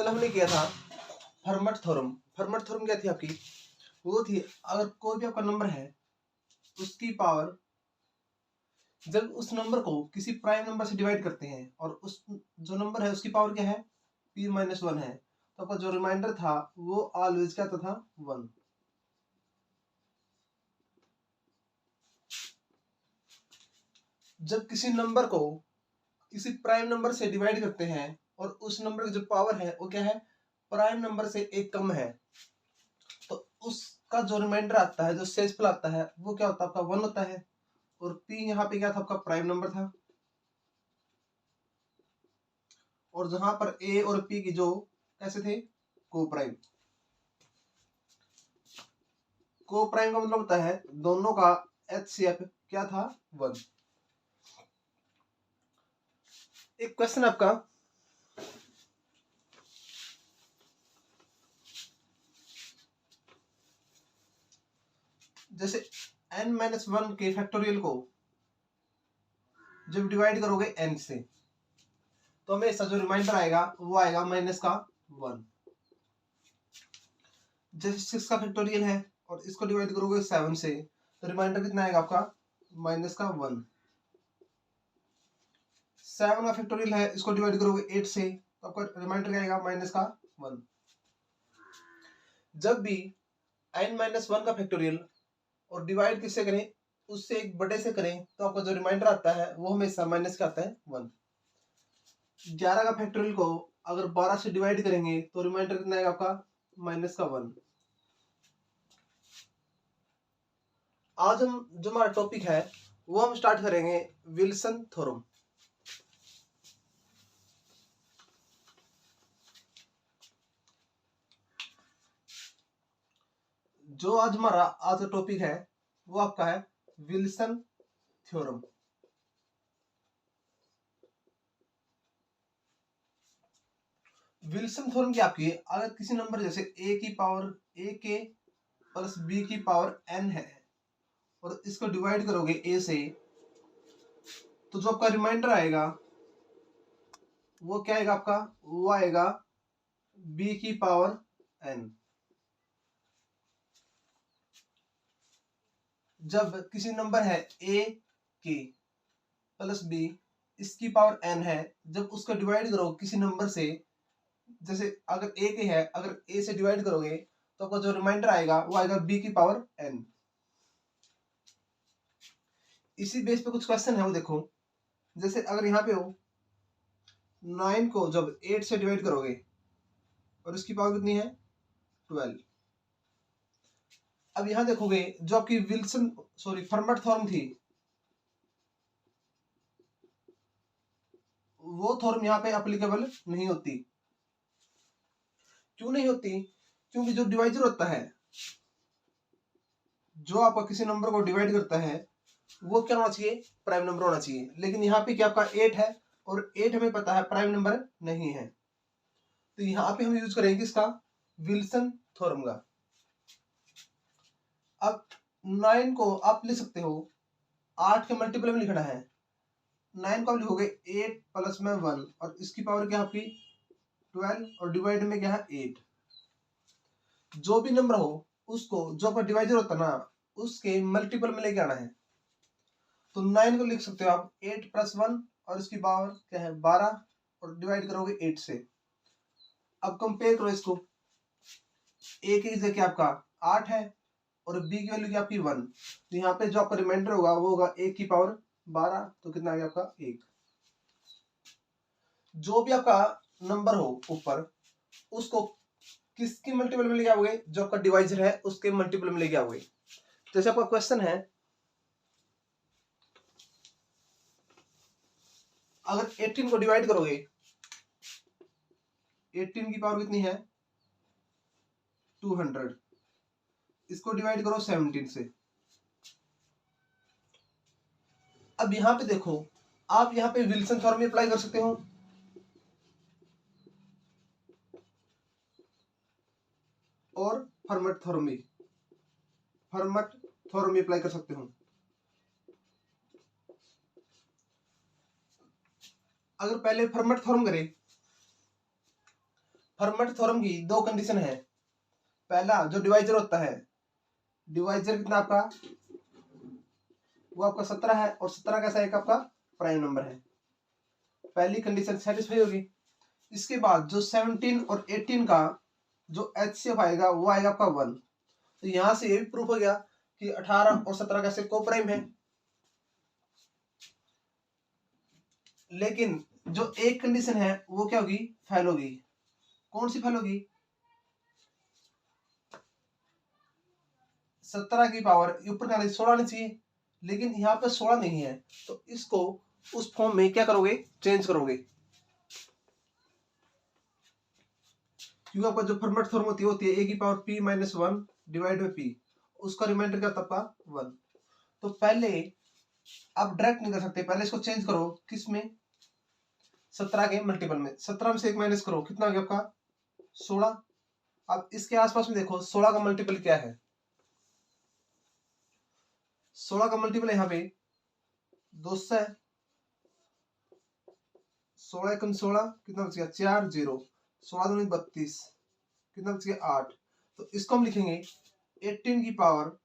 कल हमने किया था फर्मट थ्योरम। फर्मट थ्योरम क्या थी आपकी? वो थी अगर कोई भी आपका नंबर है उसकी पावर जब उस नंबर को किसी प्राइम नंबर से डिवाइड करते हैं और उस जो नंबर है उसकी पावर क्या है p-1 है, तो आपका जो रिमाइंडर था वो ऑलवेज क्या था 1। जब किसी नंबर को किसी प्राइम नंबर से डिवाइड करते हैं और उस नंबर की जो पावर है वो क्या है प्राइम नंबर से एक कम है, तो उसका जो रिमाइंडर आता है, जो शेषफल आता है वो क्या होता है आपका 1 होता है। और p यहाँ पे क्या था आपका प्राइम नंबर था, और जहां पर a और p की जो कैसे थे को प्राइम। को प्राइम का मतलब होता है दोनों का HCF क्या था 1। एक क्वेश्चन आपका, जैसे n-1 के फैक्टोरियल को जब डिवाइड करोगे n से तो हमेशा जो रिमाइंडर आएगा वो आएगा -1। जैसे 6 का फैक्टोरियल है और इसको डिवाइड करोगे 7 से तो रिमाइंडर कितना आएगा आपका -1। 7 का फैक्टोरियल है, इसको डिवाइड करोगे 8 से तो आपका रिमाइंडर क्या आएगा -1। जब भी n-1 का फैक्टोरियल और डिवाइड किससे करें उससे एक बड़े से करें तो आपका जो रिमाइंडर आता है वो हमेशा माइनस का आता है 1। 11 का फैक्टोरियल को अगर 12 से डिवाइड करेंगे तो रिमाइंडर कितना आएगा आपका -1। आज हम जो हमारा टॉपिक है वो हम स्टार्ट करेंगे विल्सन थ्योरम। जो आज हमारा आज का टॉपिक है वो आपका है विल्सन थ्योरम। विल्सन थ्योरम क्या आपकी, अगर किसी नंबर जैसे a की पावर a के प्लस b की पावर n है और इसको डिवाइड करोगे a से तो जो आपका रिमाइंडर आएगा वो क्या आएगा आपका, वो आएगा b की पावर n। जब किसी नंबर है a के प्लस b इसकी पावर n है, जब उसको डिवाइड करो किसी नंबर से, जैसे अगर a के है अगर a से डिवाइड करोगे तो आपका जो रिमाइंडर आएगा वो आएगा b की पावर n। इसी बेस पे कुछ क्वेश्चन है वो देखो, जैसे अगर यहाँ पे हो 9 को जब 8 से डिवाइड करोगे और इसकी पावर कितनी है 12। अब यहां देखोगे जो आपकी विल्सन सॉरी फर्मट थ्योरम थी वो थ्योरम यहाँ पे एप्लीकेबल नहीं होती। क्यों नहीं होती? क्योंकि जो डिवाइजर होता है, जो आपका किसी नंबर को डिवाइड करता है वो क्या होना चाहिए प्राइम नंबर होना चाहिए, लेकिन यहाँ पे क्या आपका 8 है और 8 हमें पता है प्राइम नंबर नहीं है, तो यहाँ पे हम यूज करेंगे इसका विल्सन थ्योरम का। अब 9 को आप लिख सकते हो 8 के मल्टीपल में लिखना है, 9 को आप लिखोगे 8 प्लस में 1 और इसकी पावर क्या आपकी 12 और डिवाइड में क्या है 8। जो भी नंबर हो उसको जो आपका डिवाइजर होता है ना उसके मल्टीपल में लेके आना है। तो 9 को लिख सकते हो आप 8 प्लस 1 और इसकी पावर क्या है 12 और डिवाइड करोगे 8 से। अब कंपेयर करो इसको, a की जगह आपका 8 है और b की वैल्यू क्या आपकी 1, तो यहाँ पे जो आपका रिमाइंडर होगा वो होगा 1 की पावर 12, तो कितना आ गया आपका 1। जो भी आपका नंबर हो ऊपर उसको किसके मल्टीपल में लेके आओगे, जो आपका डिवाइजर है उसके मल्टीपल में लेके आओगे। जैसे आपका क्वेश्चन है अगर 18 को डिवाइड करोगे, 18 की पावर कितनी है 200, इसको डिवाइड करो 17 से। अब यहां पे देखो आप यहां पे विल्सन थ्योरम अप्लाई कर सकते हो और फर्मट थ्योरम अप्लाई कर सकते हो। अगर पहले फर्मट थ्योरम करें, फर्मेट थ्योरम की दो कंडीशन है। पहला जो डिवाइजर होता है, डिवाइजर कितना आपका, वो आपका 17 है और 17 कैसा एक आपका प्राइम नंबर है। पहली कंडीशन सेटिस्फाई होगी। इसके बाद जो 17 और 18 का जो एचसीएफ आएगा वो आएगा आपका 1। तो यहां से ये भी प्रूफ हो गया कि 18 और 17 कैसे को प्राइम है। लेकिन जो एक कंडीशन है वो क्या होगी, फेल होगी। कौन सी फेल होगी, 17 की पावर ऊपर का 16 आनी चाहिए, लेकिन यहाँ पे 16 नहीं है, तो इसको उस फॉर्म में क्या करोगे, चेंज करोगे। क्योंकि आपका जो फॉर्मेट थ्योरम होती है ए की power p minus 1 divide by p, उसका रिमाइंडर क्या होता है आपका 1। तो पहले आप डायरेक्ट नहीं कर सकते, पहले इसको चेंज करो किसमें, 17 के मल्टीपल में। 17 में से एक माइनस करो, कितना हो गया आपका 16। अब इसके आसपास में देखो 16 का मल्टीपल क्या है, 16 का मल्टीपल यहाँ पे 200 है। 16 एकम 16, कितना बच गया 4 0, 16 दूनी 32, कितना बच गया 8। तो इसको हम लिखेंगे 18 की पावर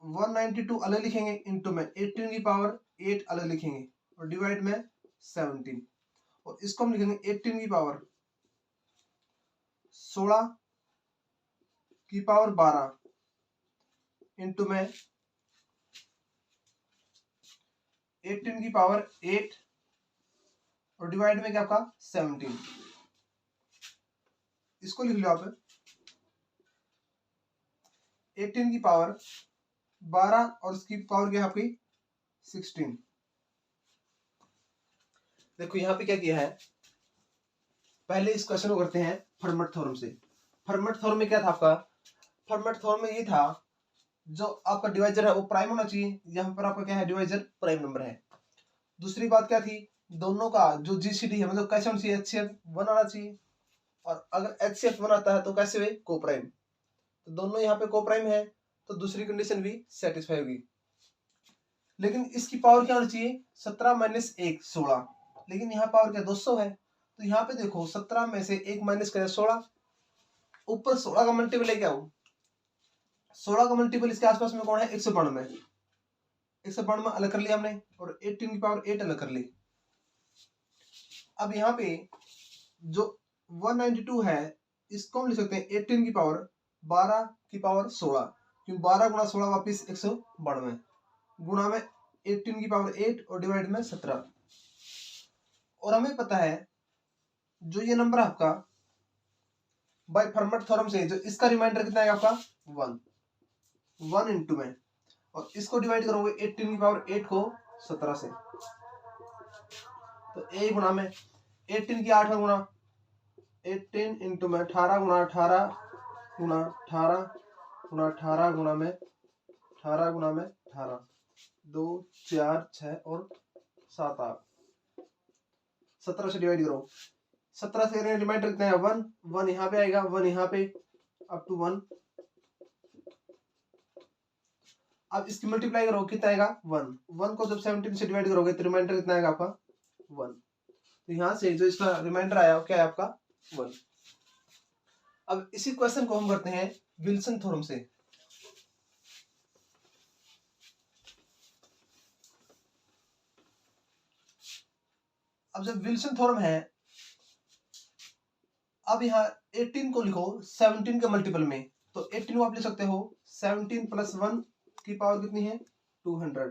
192 अलग लिखेंगे, इंटू में 18 की पावर 8 अलग लिखेंगे और डिवाइड में 17। और इसको हम लिखेंगे 18 की पावर 16 की पावर 12 इंटू में 18 की पावर 8 और डिवाइड में क्या आपका 17। इसको लिख लो आप 18 की पावर 12 और इसकी पावर क्या है आपकी 16। देखो यहाँ पे क्या किया है, पहले इस क्वेश्चन को करते हैं फर्मेट थ्योरम से। फर्मेट थ्योरम में क्या था आपका, फर्मेट थ्योरम में ये था जो आपका डिवाइजर है वो प्राइम होना चाहिए। यहाँ पर आपका क्या है, डिवाइजर प्राइम नंबर है। दूसरी बात क्या थी, दोनों का जो जीसीडी है मतलब कैसे होना चाहिए, एचसीएफ 1 आना चाहिए। और अगर एचसीएफ 1 आता है तो कैसे हुए, को प्राइम। तो दोनों यहाँ पे को प्राइम है, तो दूसरी कंडीशन भी सेटिस्फाई होगी। लेकिन इसकी पावर क्या होनी चाहिए, 17 माइनस 1 16, लेकिन यहाँ पावर क्या 200 है। तो यहाँ पे देखो 17 में से 1 माइनस करें 16, ऊपर 16 का मल्टीपल है क्या हो, 16 का मल्टीपल इसके आसपास में कौन है 192। 192 अलग कर लिया हमने और 18 की पावर 8 अलग कर ली। अब यहाँ पे जो 192 है इसको हम लिख सकते हैं 18 की पावर 12 की पावर 16, क्योंकि 12 गुणा 16 वापिस 192 गुणा में 18 की पावर 8 और डिवाइड में 17। और हमें पता है जो ये नंबर है आपका बाय फर्मेट थ्योरम से, जो इसका रिमाइंडर कितना है आपका 1 इंटू में, और इसको डिवाइड करोगे 18 की पावर 8 को 17 से, तो a गुणा में 18 की 8 गुणा 18 इंटू में 18 गुणा 18 गुणा 18 गुणा 18 गुणा में 18 गुणा में 18, 2 4 6 और 7 8, 17 से डिवाइड करो। 17 से रिमाइंडर कितना है 1, 1 यहाँ पे आएगा, 1 यहाँ पे अप टू 1। अब इसकी मल्टीप्लाई करो कितना आएगा 1, 1 को जब 17 से डिवाइड करोगे तो रिमाइंडर कितना आएगा आपका 1। तो यहाँ से जो इसका रिमाइंडर आया क्या है आपका 1। अब इसी क्वेश्चन को हम करते हैं विल्सन थ्योरम से। अब जब विल्सन थ्योरम है, अब यहाँ 18 को लिखो 17 के मल्टीपल में, तो 18 को आप लिख सकते हो 17 प्लस 1 की पावर कितनी है 200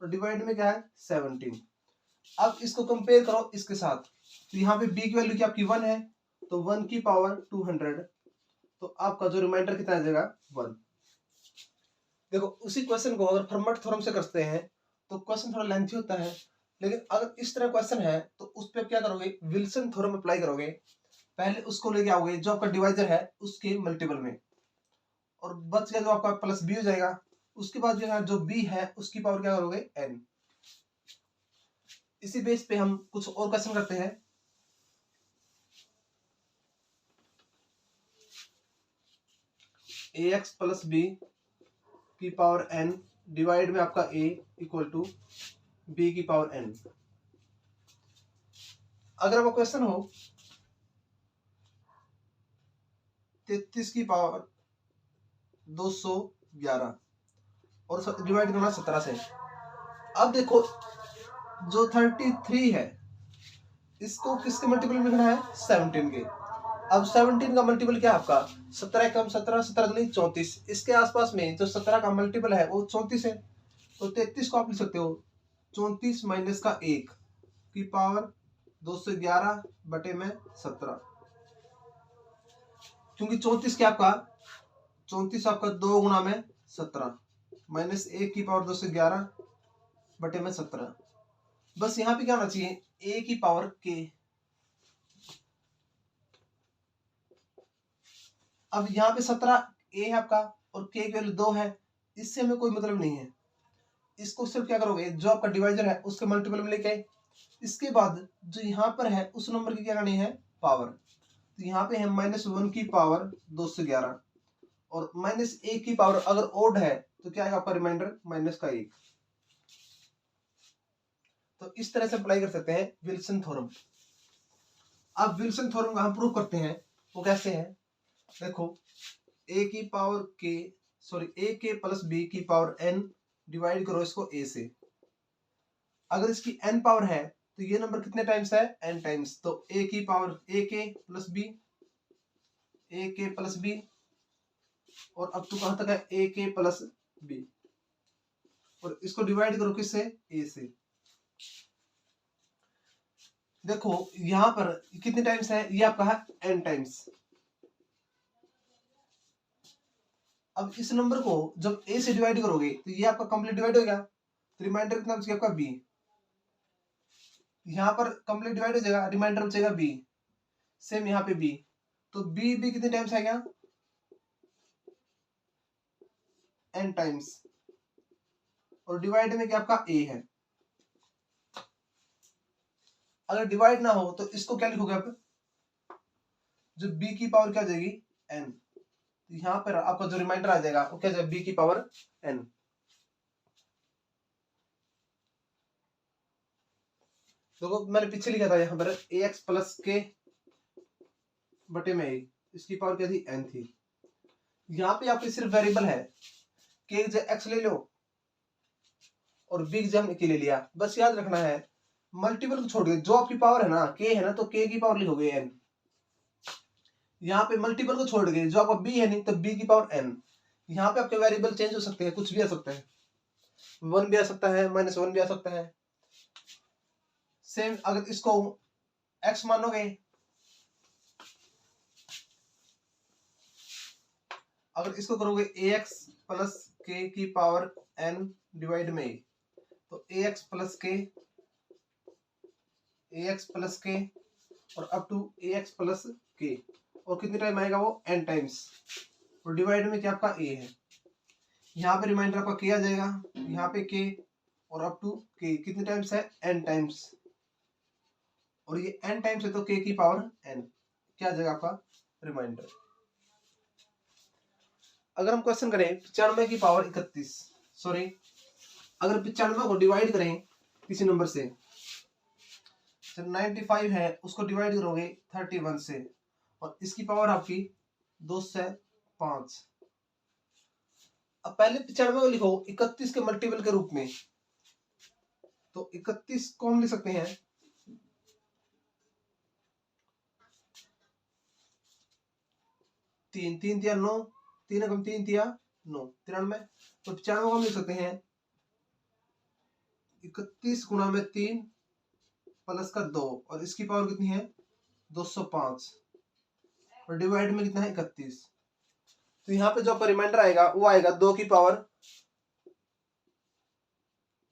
और डिवाइड में क्या है 17। अब इसको कंपेयर करो इसके साथ, तो यहाँ पे b की वैल्यू की आपकी 1 है, तो 1 की पावर 200, तो आपका जो रिमाइंडर कितना आ जाएगा 1। देखो उसी क्वेश्चन को अगर फर्मेट थ्योरम से करते हैं तो क्वेश्चन थोड़ा लेंथी होता है, लेकिन अगर इस तरह क्वेश्चन है तो उस पर क्या करोगे, विल्सन थ्योरम अप्लाई करोगे। पहले उसको लेके आओगे जो आपका डिवाइजर है उसके मल्टीपल में, और बच गया जो आपका प्लस b हो जाएगा। उसके बाद जो b है उसकी पावर क्या करोगे n। इसी बेस पे हम कुछ और क्वेश्चन करते हैं। ax प्लस b की पावर n डिवाइड में आपका a इक्वल टू b की पावर n। अगर आपका क्वेश्चन हो 33 की पावर 211 और डिवाइड करना 17 से। अब देखो जो 33 है इसको किसके मल्टीपल में लिखना है, 17 के। अब 17 का मल्टीपल क्या है आपका, 17 कम 17, 17 दूनी 34। इसके आसपास में जो 17 का मल्टीपल है वो 34 है, तो 33 को आप लिख सकते हो 34 माइनस का 1 की पावर 211 बटे में 17, क्योंकि 34 क्या आपका 34 आपका 2 गुना में 17 माइनस 1 की पावर 211 बटे में 17। बस यहाँ पे क्या होना चाहिए, a की पावर k। अब यहाँ पे 17 a है आपका और k की वैल्यू 2 है, इससे हमें कोई मतलब नहीं है। इसको सिर्फ क्या करोगे, जो आपका डिवाइजर है उसके मल्टीपल में लेके आए। इसके बाद जो यहाँ पर है उस नंबर की क्या करनी है, पावर। तो यहाँ पे है -1 की पावर 211 और -1 की पावर अगर ओड है तो क्या आएगा आपका रिमाइंडर माइनस का 1। तो इस तरह से अप्लाई कर सकते हैं विल्सन थ्योरम। अब विल्सन थ्योरम का हम प्रूव करते हैं, वो कैसे है, देखो a की power k sorry a k plus b की पावर n डिवाइड करो इसको a से। अगर इसकी n पावर है तो ये नंबर कितने टाइम्स है, n टाइम्स। तो a की power a k plus b और अब तो कहां तक है a k प्लस b, और इसको डिवाइड करो किससे, a से। देखो यहां पर कितने टाइम्स है, ये आपका है n टाइम्स। अब इस नंबर को जब a से डिवाइड करोगे तो ये आपका कंप्लीट डिवाइड हो गया, तो रिमाइंडर कितना बच गया आपका b। यहाँ पर कंप्लीट डिवाइड हो जाएगा, रिमाइंडर बचेगा b। सेम यहाँ पे b, तो b कितने टाइम्स आएगा, n टाइम्स, और डिवाइड में क्या आपका a है। अगर डिवाइड ना हो तो इसको क्या लिखोगे आप, जो b की पावर क्या आ जाएगी n। यहाँ पर आपका जो रिमाइंडर आ जाएगा वो क्या जाएगा, b की पावर n। देखो मैंने पीछे लिखा था यहाँ पर ax प्लस k बटे में a, इसकी पावर क्या थी, n थी। यहाँ पे आपके सिर्फ वेरिएबल है, k की जगह x ले लो और b की जगह k ले लिया। बस याद रखना है मल्टीपल को छोड़ के जो आपकी पावर है ना, k है ना, तो k की पावर लिखोगे n। यहाँ पे मल्टीपल को छोड़ के जो आपका b है नहीं, तो b की पावर n। यहाँ पे आपके वेरिएबल चेंज हो सकते हैं, कुछ भी आ सकता है, 1 भी आ सकता है, -1 भी आ सकता है। सेम अगर इसको x मानोगे, अगर इसको करोगे ax प्लस k की पावर n डिवाइड में a, तो ax प्लस k और up to ax plus k, और कितने टाइम आएगा वो, n टाइम्स, और डिवाइड में क्या आपका a है। यहाँ पे रिमाइंडर आपका k आ जाएगा, यहाँ पे k और अप टू k कितने टाइम्स है, n टाइम्स, और ये n टाइम्स है तो k की पावर n क्या आ जाएगा आपका रिमाइंडर। अगर हम क्वेश्चन करें 95 की पावर 31, सॉरी अगर 95 को डिवाइड करें किसी नंबर से, 95 है उसको डिवाइड करोगे 31 से, और इसकी पावर आपकी 2 से 5। अब पहले 95 को लिखो 31 के मल्टीपल के रूप में, तो 31 को हम लिख सकते हैं 3 3 तिया 9, 3 एकम 3 तिया 9, 93। तो 95 को हम लिख सकते हैं 31 गुना में 3 प्लस का 2, और इसकी पावर कितनी है 205, और डिवाइड में कितना है 31। तो यहाँ पे जो आपका रिमाइंडर आएगा वो आएगा 2 की पावर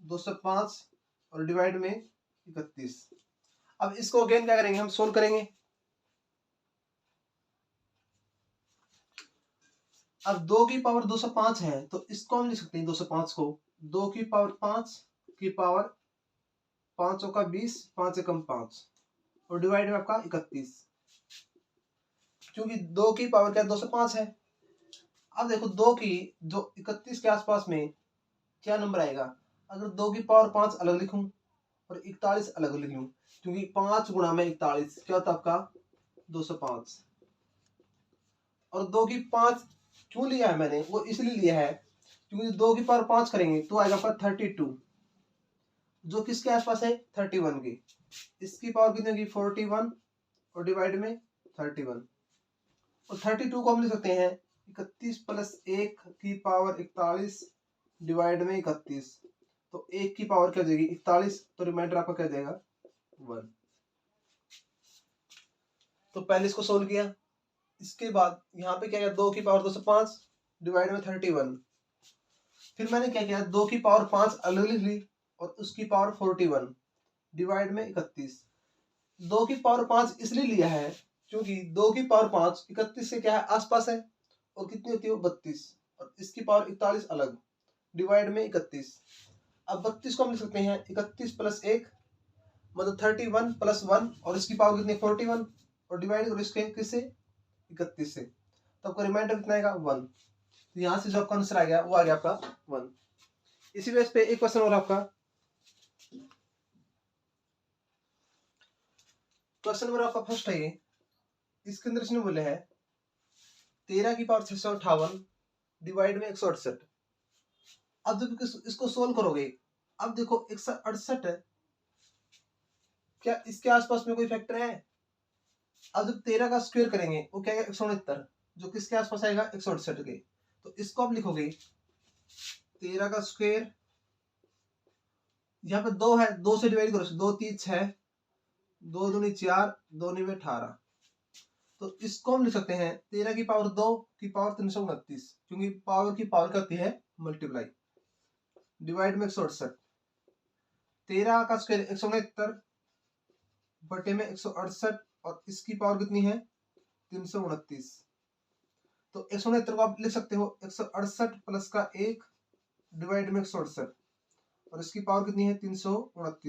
205 और डिवाइड में 31। अब इसको अगेन क्या करेंगे, हम सोल्व करेंगे। अब 2 की पावर 205 है तो इसको हम लिख सकते हैं 205 को 2 की पावर 5 की पावर 5 का 20, 5 एकम 5, और डिवाइड में आपका 31, क्योंकि 2 की पावर क्या 205 है। अब देखो 2 की जो 31 के आसपास में क्या नंबर आएगा, अगर 2 की पावर 5 अलग लिखूं और 41 अलग लिख लूं, क्योंकि 5 गुणा में 41 क्या होता है आपका 205। और 2 की 5 क्यों लिया है मैंने, वो इसलिए लिया है क्योंकि 2 की पावर 5 करेंगे तो आएगा आपका 32, जो किसके आसपास है 31 की। इसकी पावर कितनी होगी 41 और डिवाइड में 31, और 32 को हम लिख सकते हैं 31 प्लस 1 की पावर 41 डिवाइड में 31, तो 1 की पावर क्या हो जाएगी 41, तो रिमाइंडर आपका क्या जाएगा 1। तो पहले इसको सोल्व किया, इसके बाद यहाँ पे क्या किया 2 की पावर 205 डिवाइड में 31, फिर मैंने क्या किया 2 की पावर 5 अलग लिख ली और उसकी पावर 41 डिवाइड में 31। 2 की पावर 5 इसलिए लिया है क्योंकि 2 की पावर 5 31 से क्या है आसपास है, और कितनी होती है 32, और इसकी पावर 41 अलग डिवाइड में 31। अब 32 को हम लिख सकते हैं 31 प्लस 1 मतलब 31 प्लस 1, और इसकी पावर कितनी 41, और डिवाइड करो इसके किससे 31 से, तो आपका रिमाइंडर कितना आएगा 1। तो यहाँ से जो आपका आंसर आ गया वो आ गया आपका 1। इसी बेस पे एक क्वेश्चन और आपका, क्वेश्चन नंबर आपका फर्स्ट है ये, इसके अंदर इसने बोले है 13 की पावर 658 डिवाइड में 168। अब जब इसको सोल्व करोगे, अब देखो 168 है, क्या इसके आसपास में कोई फैक्टर है? अब जब 13 का स्क्वायर करेंगे वो क्या आएगा 169, जो किसके आसपास आएगा 168 के। तो इसको आप लिखोगे 13 का स्क्वायर, यहाँ पे 2 है, 2 से डिवाइड करो, 2 3 6, 2 दूनी 4, 2 9 18, तो इसको हम लिख सकते हैं 13 की पावर 2 की पावर 329, क्योंकि पावर की पावर करती है मल्टीप्लाई, डिवाइड में 168। 13 का स्क्वायर 169 बटे में 168, और इसकी पावर कितनी है 329, तो 169 को आप लिख सकते हो 168 प्लस का 1 डिवाइड में 168, और इसकी पावर कितनी है 329।